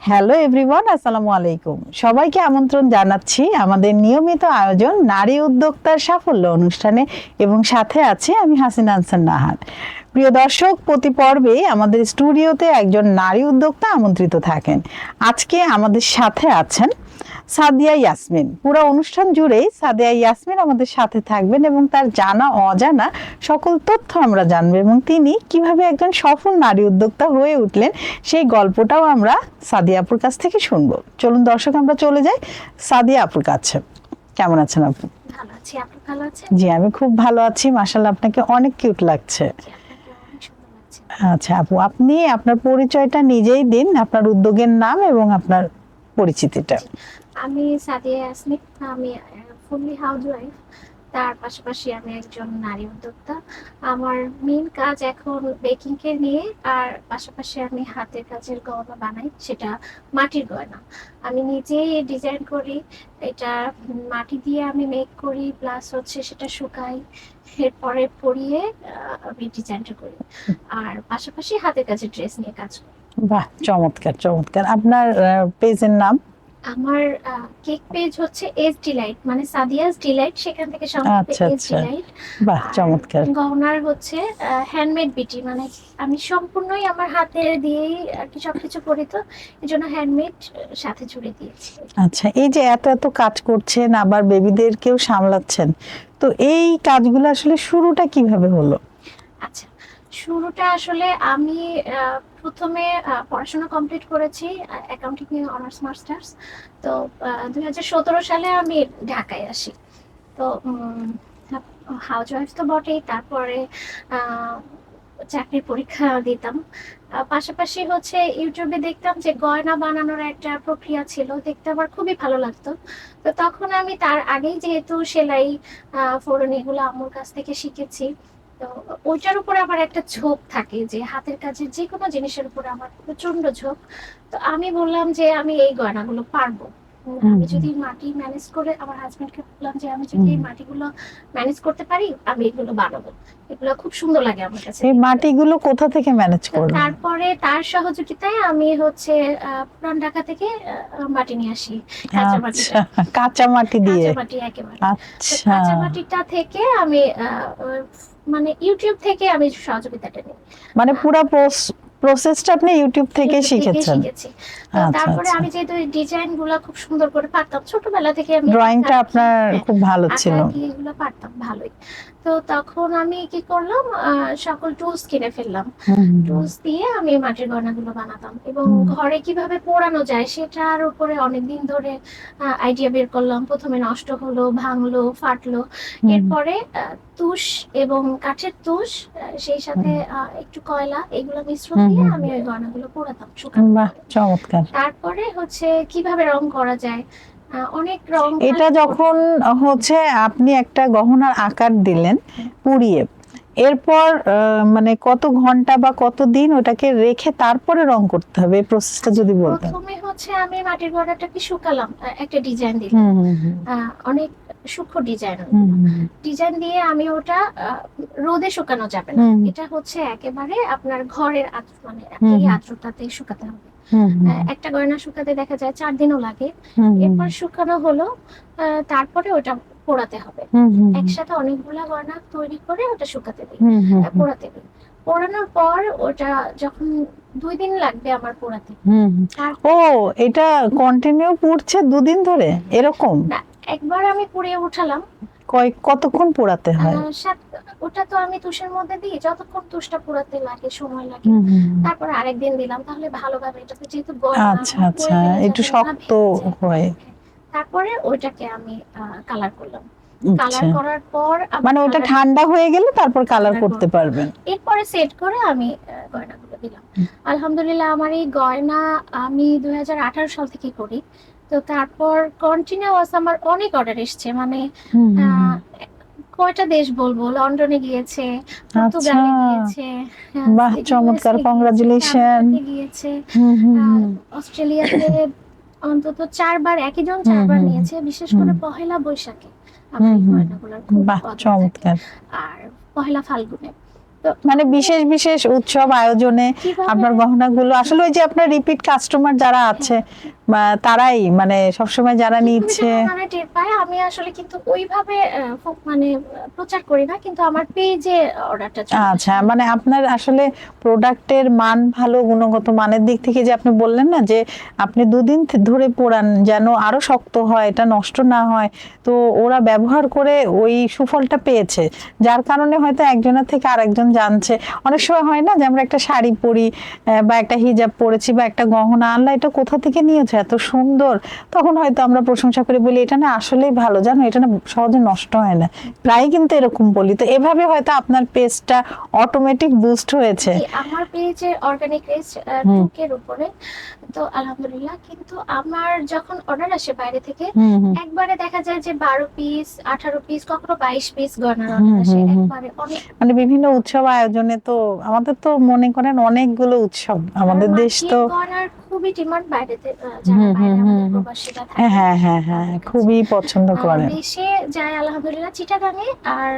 Hello everyone, আসসালামু আলাইকুম। সবাইকে আমন্ত্রণ জানাচ্ছি আমাদের নিয়মিত আয়োজন নারী উদ্যোক্তার সাফল্য অনুষ্ঠানে এবং সাথে আছি আমি হাসিনা আনসার নাহার। প্রিয় দর্শক, প্রতি পর্বে আমাদের স্টুডিওতে একজন নারী উদ্যোক্তা আমন্ত্রিত থাকেন। আজকে আমাদের সাথে আছেন সাদিয়া ইয়াসমিন। পুরো অনুষ্ঠান জুড়েই সাদিয়া ইয়াসমিন আমাদের সাথে থাকবেন এবং তার জানা অজানা সকল তথ্য আমরা জানবো এবং তিনি কিভাবে একজন সফল নারী উদ্যোক্তা হয়ে উঠলেন সেই গল্পটাও আমরা সাদিয়া আপুর কাছ থেকে শুনবো। চলুন দর্শক, আমরা চলে যাই সাদিয়া আপুর কাছে। কেমন আছেন আপু? ভালো আছি, আপনি ভালো আছেন? জি, আমি খুব ভালো আছি, মাশাআল্লাহ। আপনাকে অনেক কিউট লাগছে। আচ্ছা আপু, আপনি আপনার পরিচয়টা নিজেই দিন, আপনার উদ্যোগের নাম এবং আপনার পরিচিতিটা। আমি সাদিয়া ইয়াসমিন। আমি ফুললি হাউসওয়াইফ, তার পাশাপাশি আমি একজন নারী উদ্যোক্তা। আমার মেইন কাজ এখন বেকিং কে নিয়ে, আর পাশাপাশি আমি হাতের কাজের গয়না বানাই, সেটা মাটির গয়না। আমি নিজেই ডিজাইন করি, এটা মাটি দিয়ে আমি মেক করি, প্লাস হচ্ছে সেটা শুকাই, এরপরে পরিয়ে আমি ডিজাইনটা করি। আর পাশাপাশি হাতের কাজের ড্রেস নিয়ে কাজ করি। বাহ, চমৎকার চমৎকার। আপনার পেজের নাম? আমার কেক পেজ হচ্ছে এজ ডিলাইট, মানে সাদিয়াস ডিলাইট, সেখান থেকে সংক্ষেপে এজ ডিলাইট। বাহ, চমৎকার। গহনার হচ্ছে হ্যান্ডমেড বিটি, মানে আমি সম্পূর্ণই আমার হাতে দিয়েই আর কি সবকিছু করি, তো এজন্য হ্যান্ডমেড সাথে জুড়ে দিয়েছি। আচ্ছা, এই যে এত এত কাজ করছেন, আবার বেবিদেরকেও সামলাচ্ছেন, তো এই কাজগুলো আসলে শুরুটা কিভাবে হলো? আচ্ছা, শুরুটা আসলে আমি প্রথমে পড়াশোনা কমপ্লিট করেছি অ্যাকাউন্টিং এ অনার্স মাস্টার্স। তো 2017 সালে আমি ঢাকায় আসি। তো হাউসওয়াইফ তো বটেই, তারপরে চাকরির পরীক্ষা দিতাম। পাশাপাশি হচ্ছে ইউটিউবে দেখতাম যে গয়না বানানোর একটা প্রক্রিয়া ছিল, দেখতে আমার খুবই ভালো লাগতো। তো তখন আমি তার আগেই যেহেতু সেলাই ফোড়ন এগুলো আম্মুর কাছ থেকে শিখেছি, তো ওইটার উপরে আমার একটা ঝোঁক থাকে, যে হাতের কাজের যে কোনো জিনিসের উপরে আমার প্রচন্ড ঝোঁক। তো আমি বললাম যে আমি এই গয়নাগুলো পারবো। আমি যদি মাটি ম্যানেজ করে, আমার হাজবেন্ডকে বললাম যে আমি যদি এই মাটিগুলো ম্যানেজ করতে পারি, আমি এগুলো বানাবো। এগুলো খুব সুন্দর লাগে আমার কাছে। এই মাটিগুলো কোথা থেকে ম্যানেজ করবেন? তারপরে তার সহযোগিতায় আমি হচ্ছে পুরান ঢাকা থেকে মাটি নিয়ে আসি, কাঁচা মাটি। কাঁচা মাটি দিয়ে? কাঁচা মাটি একেবারে। আচ্ছা, কাঁচা মাটিটা থেকে আমি মানে ইউটিউব থেকে আমি সহযোগিতাটা নিই। মানে পুরো প্রসেসটা আপনি ইউটিউব থেকে শিখেছেন? শিখেছি। তারপরে আমি যেহেতু ডিজাইন গুলা খুব সুন্দর করে পারতাম, ছোটবেলা থেকে আমি ড্রয়িংটা আপনার খুব ভালো ছিল, এগুলো পারতাম ভালোই। তো তখন আমি কি করলাম, সকল টুলস কিনে ফেললাম। টুলস দিয়ে আমি মাটির গয়নাগুলো বানাতাম এবং ঘরে কিভাবে পোড়ানো যায় সেটার উপরে অনেকদিন ধরে আইডিয়া বের করলাম। প্রথমে নষ্ট হলো, ভাঙলো, ফাটলো। এরপরে তুষ এবং কাঠের তুষ, সেই সাথে একটু কয়লা, এগুলো মিশ্রণ দিয়ে আমি ওই গয়নাগুলো পোড়াতাম শুকানো। বাহ, চমৎকার। তারপরে হচ্ছে কিভাবে রং করা যায়, অনেক রং। এটা যখন হচ্ছে আপনি একটা গহনার আকার দিলেন পুড়িয়ে, এরপর মানে কত ঘন্টা বা কত দিন ওটাকে রেখে তারপরে রং করতে হবে, এই প্রসেসটা যদি বলতেন। প্রথমে হচ্ছে আমি মাটির গয়নাটাকে শুকালাম, একটা ডিজাইন দিলাম, অনেক সূক্ষ্ম ডিজাইন দিয়ে আমি ওটা রোদে শুকানো যাবে না, এটা হচ্ছে একেবারে আপনার ঘরের মানে এই আর্দ্রতাতে শুকাতে হবে। একটা গয়না শুকাতে দেখা যায় 4 দিনও লাগে। এরপর শুকানো হলো, তারপরে ওটা পোড়াতে হবে। একসাথে অনেকগুলা গয়না তৈরি করে ওটা শুকাতে দিই, পোড়াতে দিই। পোড়ানোর পর ওটা যখন 2 দিন লাগবে আমার পোড়াতে। ও, এটা কন্টিনিউ পুড়ছে 2 দিন ধরে এরকম? না, একবার আমি পুড়িয়ে উঠালাম। কতক্ষণ পোড়াতে হয়? ওটা তো আমি তুষের মধ্যে দিই, যতক্ষণ তুষটা পোড়াতে লাগে সময় লাগে। তারপর আরেকদিন দিলাম, তাহলে ভালোভাবে এটাতে যেহেতু আচ্ছা আচ্ছা, একটু শক্ত হয়। তারপরে ওইটাকে আমি কালার করলাম। কালার করার পর মানে ওটা ঠান্ডা হয়ে গেলে তারপর কালার করতে পারবেন। এরপরে সেট করে আমি গয়নাগুলো দিলাম। আলহামদুলিল্লাহ, আমার এই গয়না আমি 2018 সাল থেকে করি। তো তারপর কন্টিনিউয়াস আমার অনেক অর্ডার এসছে, মানে কয়টা দেশ বলবো, লন্ডনে গিয়েছে, পর্তুগালে গিয়েছে, বাহ চমৎকার, কংগ্রাচুলেশন। গিয়েছে অস্ট্রেলিয়াতে অন্তত 4 বার, একই জন 4 বার নিয়েছে, বিশেষ করে পহেলা বৈশাখে আমার এই গয়নাগুলোর খুব বাহ চমৎকার, আর পহেলা ফাল্গুনে। মানে বিশেষ বিশেষ উৎসব আয়োজনে কিভাবে আপনার গহনাগুলো আসলে ওই যে আপনার রিপিট কাস্টমার যারা আছে বা তারাই মানে সবসময় যারা কিভাবে নিচ্ছে। যেন ওনারা টের পায়, আমি আসলে কিন্তু ওইভাবে মানে প্রচার করি না, কিন্তু আমার পেজে অর্ডারটা চলে আচ্ছা, আসে। মানে আপনার আসলে প্রোডাক্টের মান ভালো, গুণগত মানের দিক থেকে যে আপনি বললেন না যে আপনি দুদিন ধরে পোড়ান যেন আরো শক্ত হয়, এটা নষ্ট না হয়, তো ওরা ব্যবহার করে ওই সুফলটা পেয়েছে, যার কারণে হয়তো একজনের থেকে আরেকজন জানছে। অনেক সময় হয় না যে আমরা একটা শাড়ি পরি বা একটা হিজাব পরেছি বা একটা গহনা আনলা, এটা কোথা থেকে নিয়েছে এত সুন্দর, তখন হয়তো আমরা প্রশংসা করে বলি এটা না আসলেই ভালো, জানো এটা না সহজে নষ্ট হয় না, প্রায় কিন্তু এরকম বলি। তো এভাবে হয়তো আপনার পেজটা অটোমেটিক বুস্ট হয়েছে। জি, আমার পেজে অর্গানিক রিচ টুকের উপরে, তো আলহামদুলিল্লাহ। কিন্তু আমার যখন অর্ডার আসে বাইরে থেকে, একবারে দেখা যায় যে 12 পিস 18 পিস, কখনো 22 পিস গয়নার অর্ডার আসে একবারে অনেক। মানে বিভিন্ন উৎসব আয়োজনে তো আমাদের তো মনে করেন অনেকগুলো উৎসব, আমাদের দেশ তো গয়নার খুবই ডিমান্ড বাইরেতে, যারা বাইরে আমাদের প্রবাসীরা থাকে হ্যাঁ হ্যাঁ হ্যাঁ তাদের কাছে। খুবই পছন্দ করেন। দেশে যায় আলহামদুলিল্লাহ চিটাগাঙে, আর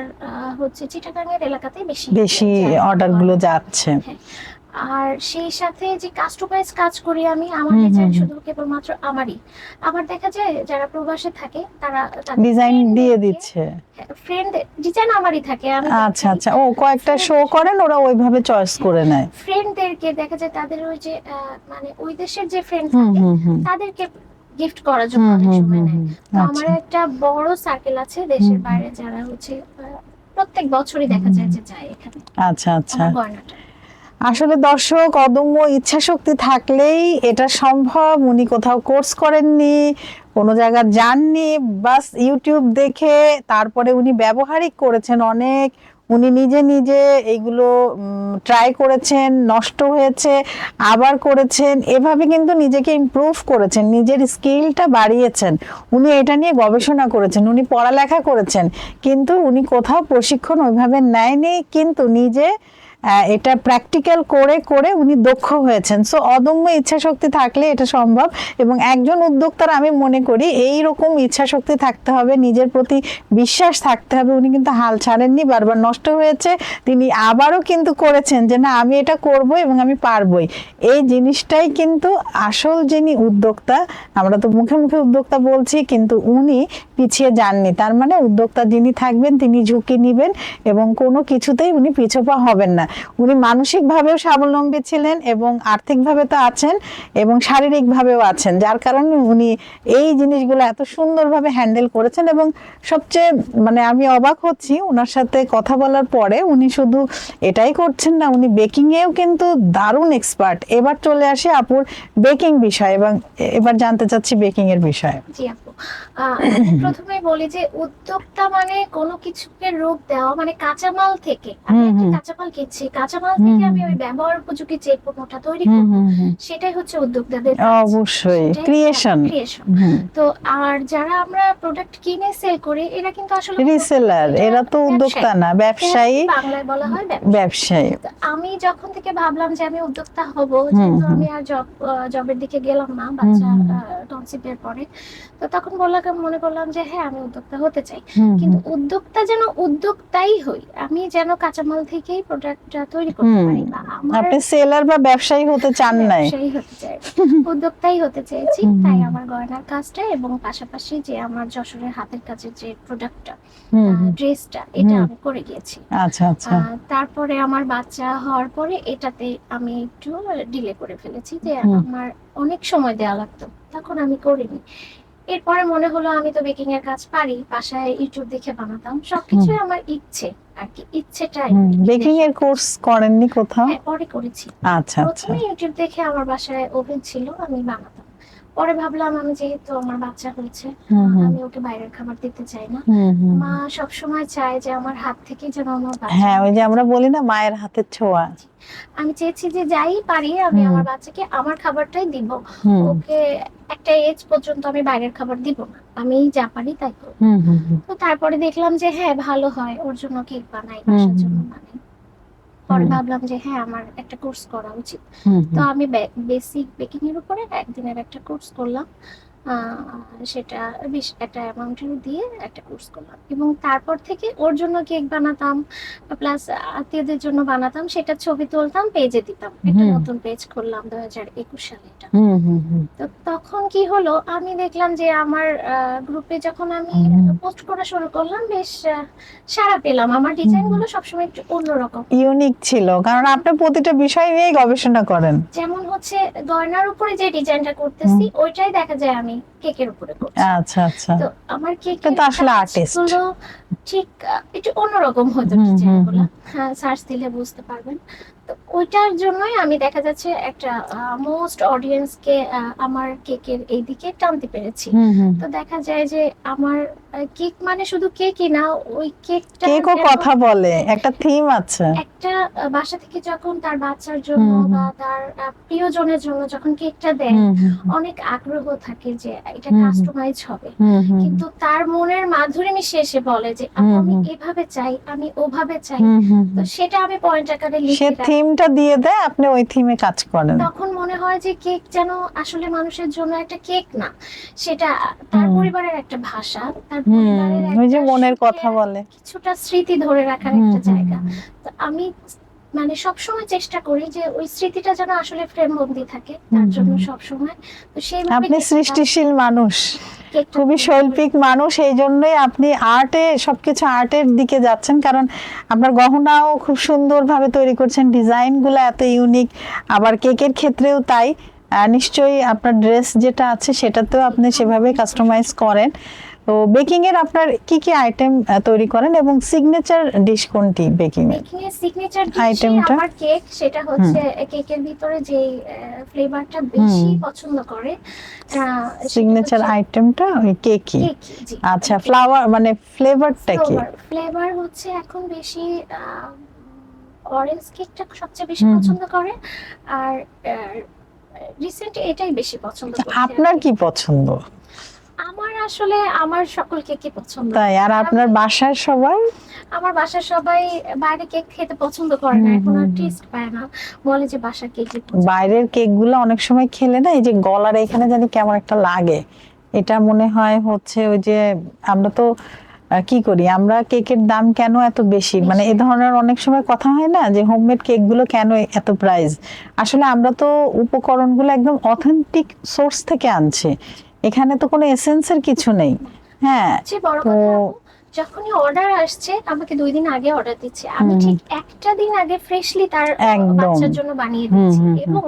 হচ্ছে চিটাগাঙের এলাকাতেই বেশি বেশি যায় অর্ডার গয়না। গুলো যাচ্ছে। হ্যাঁ। আর সেই সাথে যে কাস্টমাইজ কাজ করি আমি, আমার ডিজাইন শুধু কেবলমাত্র আমারই। আবার দেখা যায় যারা প্রবাসে থাকে তারা ডিজাইন দিয়ে দিচ্ছে। ফ্রেন্ড ডিজাইন আমারই থাকে, আমি আচ্ছা আচ্ছা, ও কয়েকটা শো করেন, ওরা ওইভাবে চয়েস করে নেয়। ফ্রেন্ডদেরকে দেখা যায় তাদের ওই যে মানে ওই দেশের যে ফ্রেন্ড থাকে তাদেরকে গিফট করার জন্য অনেক সময় নেয়। তো আমার একটা বড় সার্কেল আছে দেশের বাইরে, যারা হচ্ছে প্রত্যেক বছরই দেখা যায় যে যায় এখানে। আচ্ছা আচ্ছা, আমার গয়নাটা আসলে দর্শক অদম্য ইচ্ছা শক্তি থাকলেই এটা সম্ভব। উনি কোথাও কোর্স করেননি, কোনো জায়গা যাননি, বাস ইউটিউব দেখে তারপরে উনি ব্যবহারিক করেছেন অনেক, উনি নিজে নিজে এইগুলো ট্রাই করেছেন, নষ্ট হয়েছে আবার করেছেন, এভাবে কিন্তু নিজেকে ইমপ্রুভ করেছেন, নিজের স্কিলটা বাড়িয়েছেন। উনি এটা নিয়ে গবেষণা করেছেন, উনি পড়ালেখা করেছেন, কিন্তু উনি কোথাও প্রশিক্ষণ ওইভাবে নেয়নি, কিন্তু নিজে এটা প্র্যাকটিক্যাল করে করে উনি দক্ষ হয়েছেন। সো অদম্য ইচ্ছা শক্তি থাকলে এটা সম্ভব। এবং একজন উদ্যোক্তার আমি মনে করি এই রকম ইচ্ছা শক্তি থাকতে হবে, নিজের প্রতি বিশ্বাস থাকতে হবে। উনি কিন্তু হাল ছাড়েননি, বারবার নষ্ট হয়েছে তিনি আবারও কিন্তু করেছেন যে না আমি এটা করব এবং আমি পারবই। এই জিনিসটাই কিন্তু আসল যিনি উদ্যোক্তা, আমরা তো মুখে মুখে উদ্যোক্তা বলছি কিন্তু উনি পিছিয়ে যাননি। তার মানে উদ্যোক্তা যিনি থাকবেন তিনি ঝুঁকি নেবেন এবং কোনো কিছুতেই উনি পিছপা হবেন না। উনি মানসিকভাবেও স্বাবলম্বী ছিলেন এবং আর্থিকভাবে তো আছেন এবং শারীরিকভাবেও আছেন, যার কারণে উনি এই জিনিসগুলো এত সুন্দরভাবে হ্যান্ডেল করেছেন। এবং সবচেয়ে মানে আমি অবাক হচ্ছি ওনার সাথে কথা বলার পরে, উনি শুধু এটাই করছেন না, উনি বেকিং এও কিন্তু দারুণ এক্সপার্ট। এবার চলে আসে আপুর বেকিং বিষয় এবং এবার জানতে চাচ্ছি বেকিং এর বিষয়ে। জি আপু, প্রথমে বলি যে উদ্যোক্তা মানে কোনো কিছুকে রূপ দেওয়া, মানে কাঁচামাল থেকে আমি একটা কাঁচামাল কিনছি, কাঁচামাল থেকে আমি ওই ব্যবহার উপযোগী যে পণ্যটা তৈরি করব, সেটাই হচ্ছে উদ্যোক্তাদের কাজ। অবশ্যই ক্রিয়েশন। তো আর যারা আমরা প্রোডাক্ট কিনে সেল করি এরা কিন্তু আসলে রিসেলার, এরা তো উদ্যোক্তা না, ব্যবসায়ী, বাংলায় বলা হয় ব্যবসায়ী। আমি যখন থেকে ভাবলাম যে আমি উদ্যোক্তা হব, যেহেতু আমি আর জবের দিকে গেলাম না বাচ্চা কনসিভের পরে, তো তখন মনে করলাম যে হ্যাঁ আমি উদ্যোক্তা হতে চাই, কিন্তু উদ্যোক্তা যেন উদ্যোক্তাই হই, আমি যেন কাঁচামাল থেকেই প্রোডাক্টটা তৈরি করতে পারি। আপনি সেলার বা ব্যবসায়ী হতে চান নাই, ব্যবসায়ী হতে চাই, উদ্যোক্তাই হতে চেয়েছি। তাই আমার গয়নার কাজটা এবং পাশাপাশি যে আমার যশোরের হাতের কাজের যে প্রোডাক্টটা, ড্রেসটা, এটা আমি করে গিয়েছি। আচ্ছা আচ্ছা, তারপরে আমার বাচ্চা হওয়ার পরে এটাতে আমি একটু ডিলে করে ফেলেছি, যে আমার অনেক সময় দেওয়া লাগতো, তখন আমি করিনি। এরপরে মনে হলো আমি তো বেকিং এর কাজ পারি, বাসায় ইউটিউব দেখে বানাতাম, সবকিছুই আমার ইচ্ছে আর কি, ইচ্ছেটাই। বেকিং এর কোর্স করেননি কোথাও? পরে করেছি। আচ্ছা আচ্ছা, প্রথমে ইউটিউব দেখে, আমার বাসায় ওভেন ছিল, আমি বানাতাম। পরে ভাবলাম আমি যেহেতু আমার বাচ্চা হয়েছে, আমি ওকে বাইরের খাবার দিতে চাই না। মা সবসময় চায় যে আমার হাত থেকে যেন আমার বাচ্চা, হ্যাঁ ওই যে আমরা বলি না মায়ের হাতের ছোঁয়া, আমি চেয়েছি যে যাই পারি আমি আমার বাচ্চাকে আমার খাবারটাই দিব, ওকে একটা এজ পর্যন্ত আমি বাইরের খাবার দিব না, আমি যা পারি তাই করব। তো তারপরে দেখলাম যে হ্যাঁ ভালো হয়, ওর জন্য কেক বানাই, বাসার জন্য বানাই। পরে ভাবলাম যে হ্যাঁ আমার একটা কোর্স করা উচিত, তো আমি বেসিক বেকিং এর উপরে একদিনের একটা কোর্স করলাম। সেটা বেশ একটা অ্যামাউন্টের দিয়ে একটা কোর্স করলাম, এবং তারপর থেকে ওর জন্য কেক বানাতাম, প্লাস আত্মীয়দের জন্য বানাতাম, সেটা ছবি তুলতাম, পেজে দিতাম। একটা হুম। নতুন পেজ করলাম 2021 সালে এটা। হুম হুম হুম তো তখন কি হলো, আমি দেখলাম যে আমার গ্রুপে যখন আমি পোস্ট করা শুরু করলাম, বেশ সাড়া পেলাম। আমার ডিজাইন গুলো সবসময় একটু অন্যরকম, ইউনিক ছিল, কারণ আপনি প্রতিটা বিষয় নিয়ে গবেষণা করেন। যেমন হচ্ছে গয়নার উপরে যে ডিজাইনটা করতেছি ওইটাই দেখা যায় আমি কেকের উপরে করছি। আচ্ছা আচ্ছা, তো আমার এটা কেকের তো আসলে আর্টিস্ট। গুলো ঠিক একটু অন্যরকম হতো ডিজাইন গুলো। হ্যাঁ, সার্চ দিলে বুঝতে পারবেন। তো ওইটার জন্যই আমি দেখা যাচ্ছে একটা মোস্ট অডিয়েন্স কে আমার কেকের এই দিকে টানতে পেরেছি। তো দেখা যায় যে আমার কেক মানে শুধু কেকই না, ওই কেকটা কেকও কথা বলে, একটা থিম আছে। একটা বাসা থেকে যখন তার বাচ্চার জন্য বা তার প্রিয়জনের জন্য যখন কেকটা দেয়, অনেক আগ্রহ থাকে যে এটা কাস্টমাইজ হবে, কিন্তু তার মনের মাধুরী মিশে এসে বলে যে আপু আমি এভাবে চাই, আমি ওভাবে চাই। তো সেটা আমি পয়েন্ট আকারে সে লিখে রাখি। থিমটা দিয়ে দেয়, আপনি ওই থিমে কাজ করেন। তখন মনে হয় যে কেক যেন আসলে মানুষের জন্য একটা কেক না, সেটা তার পরিবারের একটা ভাষা, তার পরিবারের ওই যে একটা মনের সুখের কথা বলে। কিছুটা স্মৃতি ধরে রাখার একটা জায়গা। তো আমি মানে সবসময় চেষ্টা করি যে ওই স্মৃতিটা যেন আসলে ফ্রেম বন্দি থাকে, তার জন্য সবসময়। তো সেইভাবে আপনি সৃষ্টিশীল মানুষ, কেকটা খুবই শৈল্পিক মানুষ, এই জন্যই আপনি আর্টে সবকিছু আর্টের দিকে যাচ্ছেন, কারণ আপনার গহনাও খুব সুন্দরভাবে তৈরি করছেন, ডিজাইনগুলো এত ইউনিক, আবার কেকের ক্ষেত্রেও তাই। নিশ্চয়ই আপনার ড্রেস যেটা আছে সেটাতেও আপনি সেভাবে কাস্টমাইজ করেন। তো বেকিং এর আপনার কি কি আইটেম তৈরি করেন, এবং সিগনেচার ডিশ কোনটি বেকিং এর? বেকিং এর সিগনেচার আইটেমটা আমার কেক, সেটা হচ্ছে কেকের ভিতরে যে ফ্লেভারটা বেশি পছন্দ করে, সিগনেচার আইটেমটা ওই কেকই। কেক। জি, আচ্ছা, ফ্লাওয়ার মানে ফ্লেভারটা কি? ফ্লেভার হচ্ছে এখন বেশি অরেঞ্জ কেকটা সবচেয়ে বেশি পছন্দ করে, আর রিসেন্ট এটাই বেশি পছন্দ করে। আপনার কি পছন্দ? আমার আসলে আমার সকল কেকই পছন্দ। তাই? আর আপনার বাসার সবাই? আমার বাসার সবাই বাইরে কেক খেতে পছন্দ করে না, এখন আর টেস্ট পায় না, বলে যে বাসার কেকই পছন্দ। বাইরের কেকগুলো অনেক সময় খেলে না, এই যে গলার এখানে জানি কেমন একটা লাগে, এটা মনে হয় হচ্ছে ওই যে আমরা তো কি করি, আমরা কেকের দাম কেন এত বেশি, মানে এ ধরনের অনেক সময় কথা হয় না যে হোমমেড কেকগুলো কেন এত প্রাইস। আসলে আমরা তো উপকরণগুলো একদম অথেন্টিক সোর্স থেকে আনছি, এখানে তো কোনো এসেন্সের কিছু নেই। হ্যাঁ, সবচেয়ে বড় কথা আপু, যখনই অর্ডার আসছে, আমাকে 2 দিন আগে অর্ডার দিচ্ছে, আমি ঠিক একটা দিন আগে ফ্রেশলি তার বাচ্চার জন্য বানিয়ে দিচ্ছি, এবং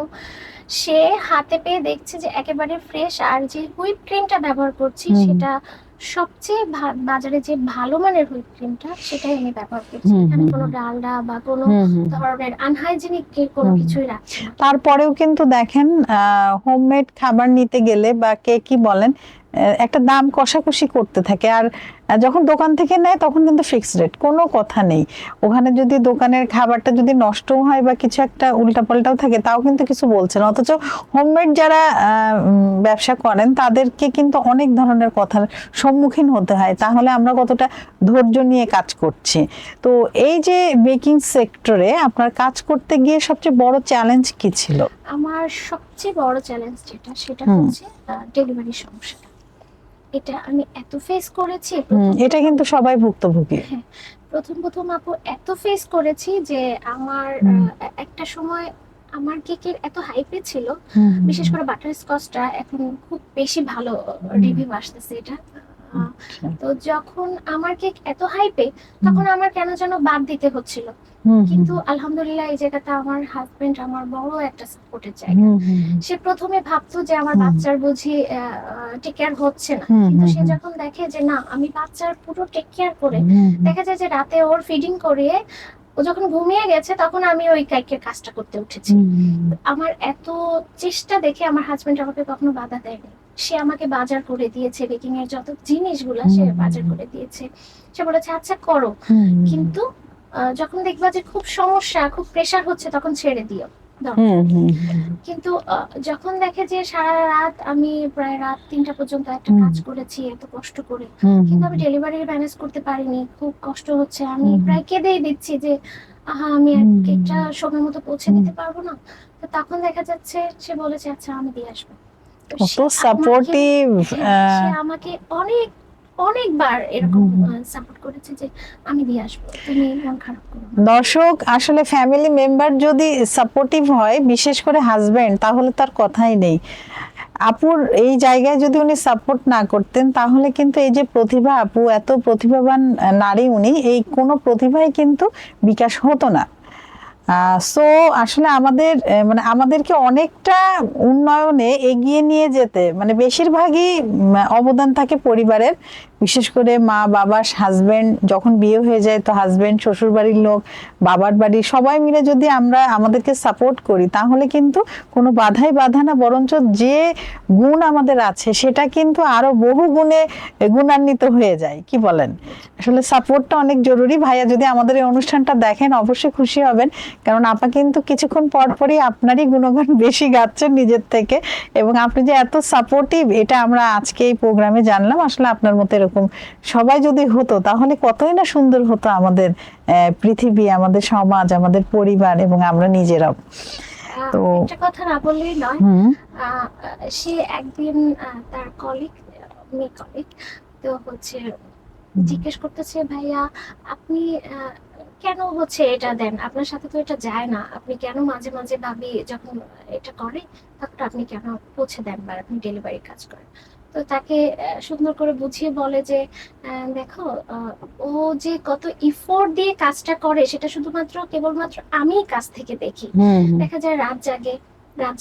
সে হাতে পেয়ে দেখছে যে একেবারে ফ্রেশ। আর যে হুইপ ক্রিমটা ব্যবহার করছি সেটা সবচেয়ে বাজারে যে ভালো মানের হুইপ ক্রিমটা, সেটাই আমি ব্যবহার করছি। এখানে কোনো ডালডা বা কোনো ধরনের আনহাইজেনিক কোনো কিছুই রাখছি না। তারপরেও কিন্তু দেখেন হোমমেড খাবার নিতে গেলে বা কেকই বলেন, একটা দাম কষাকষি করতে থাকে, আর যখন দোকান থেকে নেয় তখন কিন্তু ফিক্সড রেট, কোনো কথা নেই। ওখানে যদি দোকানের খাবারটা যদি নষ্টও হয় বা কিছু একটা উল্টাপাল্টাও থাকে, তাও কিন্তু কিছু বলছে না। অথচ হোমমেড যারা ব্যবসা করেন তাদেরকে কিন্তু অনেক ধরনের কথার সম্মুখীন হতে হয়, তাহলে আমরা কতটা ধৈর্য নিয়ে কাজ করছি। তো এই যে বেকিং সেক্টরে আপনার কাজ করতে গিয়ে সবচেয়ে বড় চ্যালেঞ্জ কি ছিল? আমার সবচেয়ে বড় চ্যালেঞ্জ যেটা, সেটা হচ্ছে ডেলিভারি সমস্যাটা। এটা আমি এত ফেস করেছি। এটা কিন্তু সবাই ভুক্তভোগী। প্রথম আপু এত ফেস করেছি যে আমার একটা সময় আমার কেকের এত হাইপে ছিল, বিশেষ করে বাটার স্কচটা এখন খুব বেশি ভালো রিভিউ আসতেছে এটা। তো যখন আমার কেক এত হাইপে, তখন আমার কেন যেন বাদ দিতে হচ্ছিল, কিন্তু আলহামদুলিল্লাহ এই জায়গাটা আমার হাজবেন্ড আমার বড় একটা সাপোর্টের জায়গা। সে প্রথমে ভাবতো যে আমার বাচ্চার বুঝি টেক কেয়ার হচ্ছে না, কিন্তু সে যখন দেখে যে না, আমি বাচ্চার পুরো টেক কেয়ার করে, দেখা যায় যে রাতে ওর ফিডিং করিয়ে ও যখন ঘুমিয়ে গেছে, তখন আমি ওই কেকের কাজটা করতে উঠেছি। আমার এত চেষ্টা দেখে আমার হাজবেন্ড আমাকে কখনো বাধা দেয়নি। সে আমাকে বাজার করে দিয়েছে, বেকিং এর যত জিনিসগুলা সে বাজার করে দিয়েছে। সে বলেছে আচ্ছা করো, কিন্তু যখন দেখবা যে খুব সমস্যা, খুব প্রেসার হচ্ছে, তখন ছেড়ে দিও। কিন্তু যখন দেখে যে সারা রাত আমি প্রায় রাত 3টা পর্যন্ত একটা কাজ করেছি এত কষ্ট করে, কিন্তু আমি ডেলিভারি ম্যানেজ করতে পারিনি, খুব কষ্ট হচ্ছে, আমি প্রায় কেঁদেই দিচ্ছি যে আমি কেকটা সময় মতো পৌঁছে দিতে পারবো না। তো তখন দেখা যাচ্ছে সে বলেছে আচ্ছা আমি দিয়ে আসবো। তো কত সে আমাকে, সাপোর্টিভ। সে আমাকে অনেকবার এরকম সাপোর্ট করেছে যে আমি দিয়ে আসবো, তুমি মন খারাপ করো না। দর্শক, আসলে ফ্যামিলি মেম্বার যদি সাপোর্টিভ হয়, বিশেষ করে হাজবেন্ড, তাহলে তার কথাই নেই। আপুর এই জায়গায় যদি উনি সাপোর্ট না করতেন, তাহলে কিন্তু এই যে প্রতিভা, আপু এত প্রতিভাবান নারী, উনি এই কোনো প্রতিভাই কিন্তু বিকাশ হতো না। সো আসলে আমাদের মানে আমাদেরকে অনেকটা উন্নয়নে এগিয়ে নিয়ে যেতে মানে বেশিরভাগই অবদান থাকে পরিবারের, বিশেষ করে মা বাবা, হাজবেন্ড যখন বিয়ে হয়ে যায়, তো হাজবেন্ড, শ্বশুর বাড়ির লোক, বাবার বাড়ি, সবাই মিলে যদি আমরা আমাদেরকে সাপোর্ট করি, তাহলে কিন্তু কোনো বাধাই বাধা না, বরঞ্চ যে গুণ আমাদের আছে সেটা কিন্তু আরো বহু গুণে গুণান্বিত হয়ে যায়। কি বলেন? আসলে সাপোর্টটা অনেক জরুরি। ভাইয়া যদি আমাদের এই অনুষ্ঠানটা দেখেন, অবশ্যই খুশি হবেন, কারণ আপা কিন্তু কিছুক্ষণ পর পরই আপনারই গুণগান বেশি গাচ্ছেন নিজের থেকে, এবং আপনি যে এত সাপোর্টিভ, এটা আমরা আজকে এই প্রোগ্রামে জানলাম। আসলে আপনার মতো এরকম সবাই যদি হতো, তাহলে কতই না সুন্দর হতো আমাদের পৃথিবী, আমাদের সমাজ, আমাদের পরিবার এবং আমরা নিজেরাও। তো একটা কথা না বললেই নয়। হুম সে একদিন তার কলিগ, মেয়ে কলিগ, তো হচ্ছে জিজ্ঞেস করতেছে, ভাইয়া আপনি কেন হচ্ছে এটা দেন, আপনার সাথে তো এটা যায় না, আপনি কেন মাঝে মাঝে ভাবি যখন এটা করে তখন আপনি কেন পৌঁছে দেন বা আপনি ডেলিভারি কাজ করেন। তো তাকে সুন্দর করে বুঝিয়ে বলে যে দেখো, ও যে কত ইফোর্ট দিয়ে কাজটা করে সেটা শুধুমাত্র কেবলমাত্র আমি কাছ থেকে দেখি। দেখা যায় রাত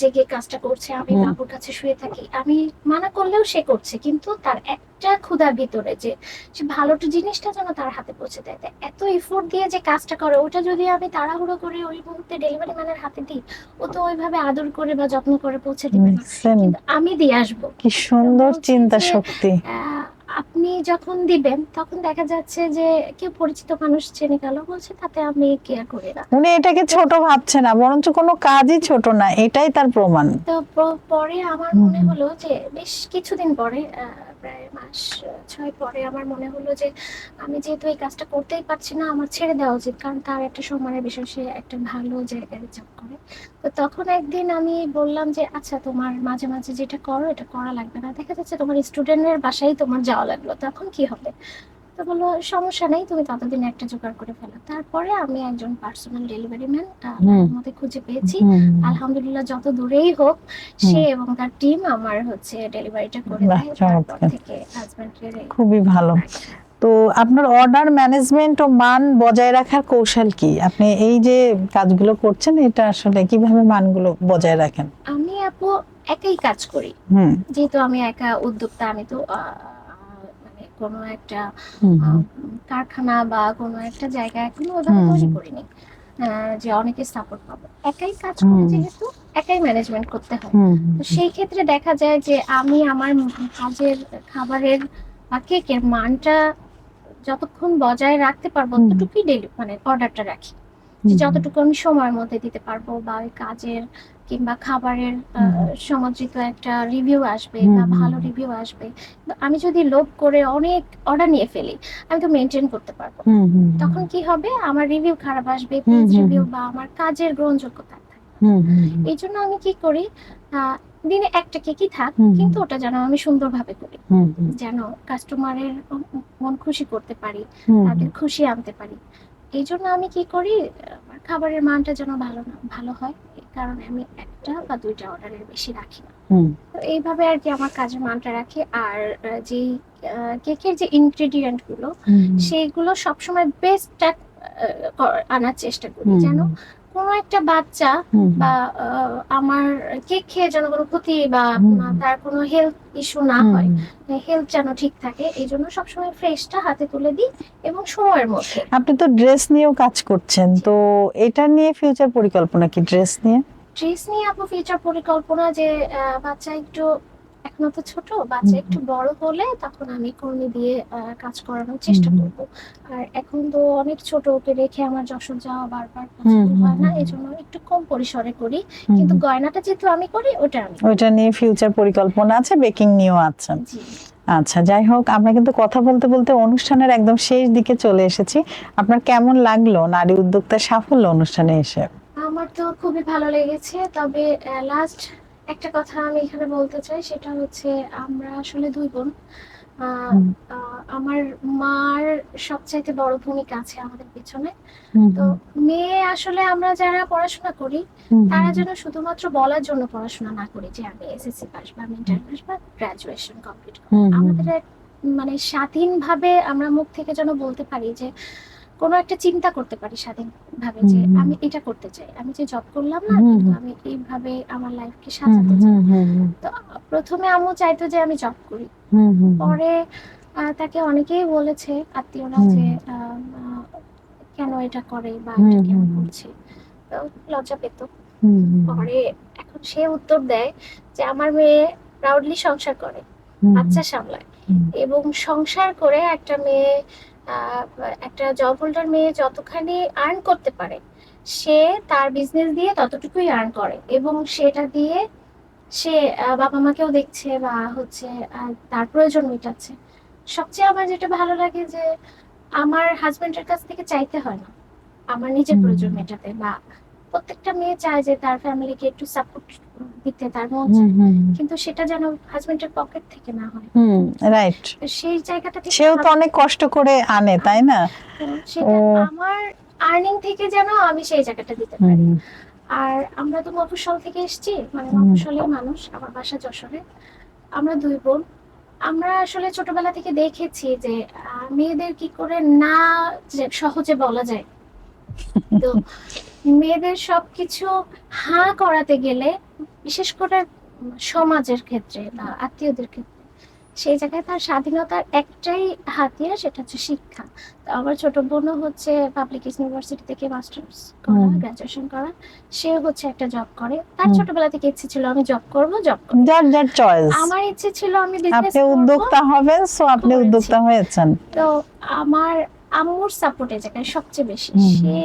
জেগে কাজটা করছে, আমি বাবুর কাছে শুয়ে থাকি, আমি মানা করলেও সে করছে, কিন্তু তার একটা ক্ষুধার ভিতরে যে সে ভালোটা জিনিসটা যেন তার হাতে পৌঁছে দেয়। তাই এত এফোর্ট দিয়ে যে কাজটা করে, ওটা যদি আমি তাড়াহুড়ো করে ওই মুহূর্তে ডেলিভারি ম্যানের হাতে দিই, ও তো ওইভাবে আদর করে বা যত্ন করে পৌঁছে দিবে না, কিন্তু আমি দিয়ে আসবো। কি সুন্দর বলছে চিন্তা যে শক্তি। আপনি যখন দিবেন তখন দেখা যাচ্ছে যে কেউ পরিচিত মানুষ চেনে গেল, বলছে তাতে আমি কেয়ার করি না। উনি এটাকে ছোট ভাবছে না, বরঞ্চ কোনো কাজই ছোট না, এটাই তার প্রমাণ। তো পরে আমার মনে হলো যে বেশ কিছুদিন পরে, প্রায় মাস 6 পরে আমার মনে হলো যে আমি যেহেতু এই কাজটা করতেই পারছি না, আমার ছেড়ে দেওয়া উচিত, কারণ তার একটা সম্মানের বিষয়, সে একটা ভালো জায়গায় জব করে। তো তখন একদিন আমি বললাম যে আচ্ছা, তোমার মাঝে মাঝে যেটা করো এটা করা লাগবে না, দেখা যাচ্ছে তোমার স্টুডেন্টের বাসায় তোমার যাওয়া লাগলো, তখন কি হবে? তো বললো সমস্যা নেই, তুমি ততদিন একটা জোগাড় করে ফেলো। তারপরে আমি একজন পার্সোনাল ডেলিভারি ম্যান মধ্যে খুঁজে পেয়েছি। আলহামদুলিল্লাহ, যত দূরেই হোক সে এবং তার টিম আমার হচ্ছে ডেলিভারিটা করে দেয়। তারপর থেকে হাজবেন্ডের খুবই ভালো। তো আপনার অর্ডার ম্যানেজমেন্ট ও মান বজায় রাখার কৌশল কি? আপনি এই যে কাজগুলো করছেন, এটা আসলে কিভাবে মানগুলো বজায় রাখেন? আমি আপু একাই কাজ করি, যেহেতু আমি একা উদ্যোক্তা। আমি তো মানে কোনো একটা কারখানা বা কোনো একটা জায়গায় এখনো ওইভাবে তৈরি করিনি যে অনেকে সাপোর্ট পাবো। একাই কাজ করি যেহেতু, একাই ম্যানেজমেন্ট করতে হয়। তো সেই ক্ষেত্রে দেখা যায় যে আমি আমার কাজের, খাবারের বা কেকের মানটা যতক্ষণ বজায় রাখতে পারবো ততটুকুই মানে অর্ডারটা রাখি, যে যতটুকু আমি সময়ের মধ্যে দিতে পারবো, বা ওই কাজের কিংবা খাবারের সমাদৃত একটা রিভিউ আসবে বা ভালো রিভিউ আসবে। আমি যদি লোভ করে অনেক অর্ডার নিয়ে ফেলি, আমি তো মেনটেন করতে পারবো। তখন কি হবে, আমার রিভিউ খারাপ আসবে, পেজ রিভিউ, বা আমার কাজের গ্রহণযোগ্যতা থাকবে। এই জন্য আমি কি করি, দিনে একটা কেকই থাক, কিন্তু ওটা যেন আমি সুন্দরভাবে করি, যেন কাস্টমারের মন খুশি করতে পারি, তাদের খুশি আনতে পারি। এই জন্য আমি কি করি, খাবারের মানটা যেন ভালো হয়, এই কারণে আমি একটা বা দুইটা অর্ডারের বেশি রাখি না। তো এইভাবে আর কি আমার কাজের মানটা রাখি। আর যে কেকের যে ইনগ্রেডিয়েন্ট গুলো, সেইগুলো সবসময় বেস্টটা আনার চেষ্টা করি, যেন কোনো একটা বাচ্চা বা আমার কেক খেয়ে যেন কোনো ক্ষতি বা তার কোনো হেলথ ইস্যু না হয়, হেলথ যেন ঠিক থাকে। এই জন্য সবসময় ফ্রেশটা হাতে তুলে দিই এবং সময়ের মধ্যে। আপনি তো ড্রেস নিয়েও কাজ করছেন, তো এটা নিয়ে ফিউচার পরিকল্পনা কি? ড্রেস নিয়ে আপু ফিউচার পরিকল্পনা যে বাচ্চা একটু, এখনো তো ছোট, বাচ্চা একটু বড় হলে তখন আমি কর্মী দিয়ে কাজ করানোর চেষ্টা করব। আর এখন তো অনেক ছোট, ওকে রেখে আমার যশোর যাওয়া বারবার পসিবল হয় না, এই জন্য একটু কম পরিসরে করি, কিন্তু গয়নাটা যেহেতু আমি করি ওটা নিয়ে ফিউচার পরিকল্পনা আছে, বেকিং নিয়েও আছে। আচ্ছা, যাই হোক, আমরা কিন্তু কথা বলতে বলতে অনুষ্ঠানের একদম শেষ দিকে চলে এসেছি। আপনার কেমন লাগলো নারী উদ্যোক্তার সাফল্য অনুষ্ঠানে এসে? আমার তো খুবই ভালো লেগেছে, তবে লাস্ট একটা কথা আমি এখানে বলতে চাই, সেটা হচ্ছে আমরা আসলে দুই বোন। আহ, হুম, আমার মার সবচাইতে বড় ভূমিকা আছে আমাদের পিছনে। হুম, তো মেয়ে আসলে আমরা যারা পড়াশোনা করি, হুম, তারা হুম, যেন শুধুমাত্র বলার জন্য পড়াশোনা না করি যে আমি এসএসসি পাস বা আমি ইন্টার পাস বা গ্রাজুয়েশন কমপ্লিট করি। হুম, হুম, আমাদের মানে স্বাধীনভাবে আমরা মুখ থেকে যেন বলতে পারি যে কোনো একটা চিন্তা করতে পারি স্বাধীনভাবে যে হুম, আমি এটা করতে চাই, আমি যে জব করলাম না, হুম, কিন্তু হুম, আমি এইভাবে আমার লাইফকে হুম, সাজাতে চাই। হুম, হুম, হুম, তো প্রথমে আম্মু চাইতো যে আমি জব করি। হুম, হুম, পরে তাকে অনেকেই বলেছে আত্মীয়রা হুম, যে আম, আহ, কেন এটা করে বা হুম, এটা কেন হুম, করছে। তো লজ্জা পেত। হুম, হুম, পরে এখন সে উত্তর দেয় যে আমার মেয়ে প্রাউডলি সংসার করে, হুম, বাচ্চা সামলায়, হুম, এবং সংসার করে একটা মেয়ে, আহ, একটা জব হোল্ডার মেয়ে যতখানি আর্ন করতে পারে, সে তার বিজনেস দিয়ে ততটুকুই আর্ন করে, এবং সেটা দিয়ে সে বাবা মাকেও দেখছে বা হচ্ছে তার প্রয়োজন মেটাচ্ছে। সবচেয়ে আমার যেটা ভালো লাগে যে আমার হাজবেন্ডের কাছ থেকে চাইতে হয় না আমার নিজের প্রয়োজন মেটাতে, বা প্রত্যেকটা মেয়ে চায় যে তার ফ্যামিলিকে একটু সাপোর্ট দিতে, তার মন হুম, চায়, হুম, কিন্তু সেটা যেন হাজবেন্ডের পকেট থেকে না হয়। হুম, রাইট। তো সেই জায়গাটা থেকে সেও তো অনেক কষ্ট করে আনে, তাই না? তো ও, সেটা আমার আর্নিং থেকে যেন আমি সেই জায়গাটা দিতে পারি। হুম, আর আমরা তো মফস্বল থেকে এসেছি, মানে হুম, মফস্বলের মানুষ, আমার বাসা যশোরে। আমরা দুই বোন। আমরা আসলে ছোটবেলা থেকে দেখেছি যে মেয়েদের কি করে না যে সহজে বলা যায়। তো মেয়েদের সবকিছু হাঁ করাতে গেলে, বিশেষ করে সমাজের ক্ষেত্রে বা আত্মীয়দের ক্ষেত্রে, সেই জায়গায় তার স্বাধীনতার একটাই হাতিয়ার, সেটা হচ্ছে শিক্ষা। তো আমার ছোট বোনও হচ্ছে পাবলিক ইউনিভার্সিটি থেকে মাস্টার্স করা, হুম, গ্রাজুয়েশন করা। সে হচ্ছে একটা জব করে, তার হুম। ছোটবেলা থেকে ইচ্ছে ছিল আমি জব করব, জব করব। যার যার চয়েস। আমার ইচ্ছে ছিল আমি বিজনেস আপনি করব, উদ্যোক্তা হবেন, সো আপনি করেছি। উদ্যোক্তা হয়েছেন। তো আমার আম্মুর সাপোর্ট এই জায়গায় সবচেয়ে বেশি। হুম, সে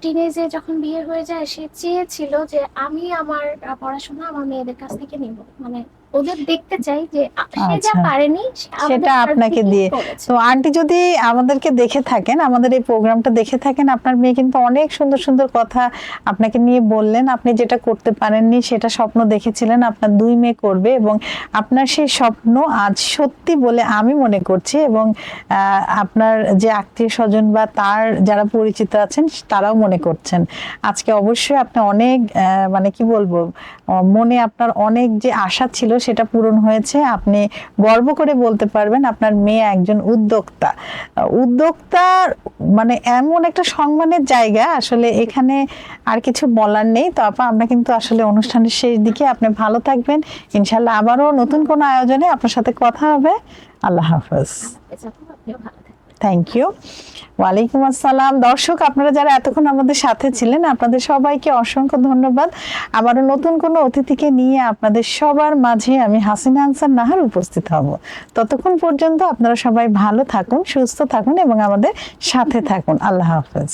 টিনেজে যখন বিয়ে হয়ে যায়, সে চেয়েছিল যে আমি আমার পড়াশোনা আমার মেয়েদের কাছ থেকে নিব, মানে ওদের দেখতে চাই যে সে যা আচ্ছা, পারেনি সে আমাদের সেটা হাত আপনাকে দিয়েই দিয়ে। করেছে। তো আন্টি যদি আমাদেরকে দেখে থাকেন, আমাদের এই প্রোগ্রামটা দেখে থাকেন, আপনার মেয়ে কিন্তু অনেক সুন্দর সুন্দর কথা আপনাকে নিয়ে বললেন। আপনি যেটা করতে পারেননি সেটা স্বপ্ন দেখেছিলেন আপনার দুই মেয়ে করবে, এবং আপনার সেই স্বপ্ন আজ সত্যি বলে আমি মনে করছি। এবং আপনার যে আত্মীয় স্বজন বা তার যারা পরিচিত আছেন তারাও মনে করছেন। আজকে অবশ্যই আপনি অনেক মানে কি বলবো, মনে আপনার অনেক যে আশা ছিল সেটা পূরণ হয়েছে। আপনি গর্ব করে বলতে পারবেন আপনার মেয়ে একজন উদ্যোক্তা। উদ্যোক্তার মানে এমন একটা সম্মানের জায়গা, আসলে এখানে আর কিছু বলার নেই। তো আপা, আমরা কিন্তু আসলে অনুষ্ঠানের শেষ দিকে, আপনি ভালো থাকবেন। ইনশাল্লাহ আবারও নতুন কোনো আয়োজনে আপনার সাথে কথা হবে। আল্লাহ হাফেজ। আপনিও ভালো থাকবেন। Thank you. ওয়ালাইকুম আসসালাম। দর্শক, আপনারা যারা এতক্ষণ আমাদের সাথে ছিলেন, আপনাদের সবাইকে অসংখ্য ধন্যবাদ। আবারও নতুন কোনো অতিথিকে নিয়ে আপনাদের সবার মাঝে আমি হাসিনা আনসার নাহার উপস্থিত হব। ততক্ষণ পর্যন্ত আপনারা সবাই ভালো থাকুন, সুস্থ থাকুন এবং আমাদের সাথে থাকুন। আল্লাহ হাফেজ।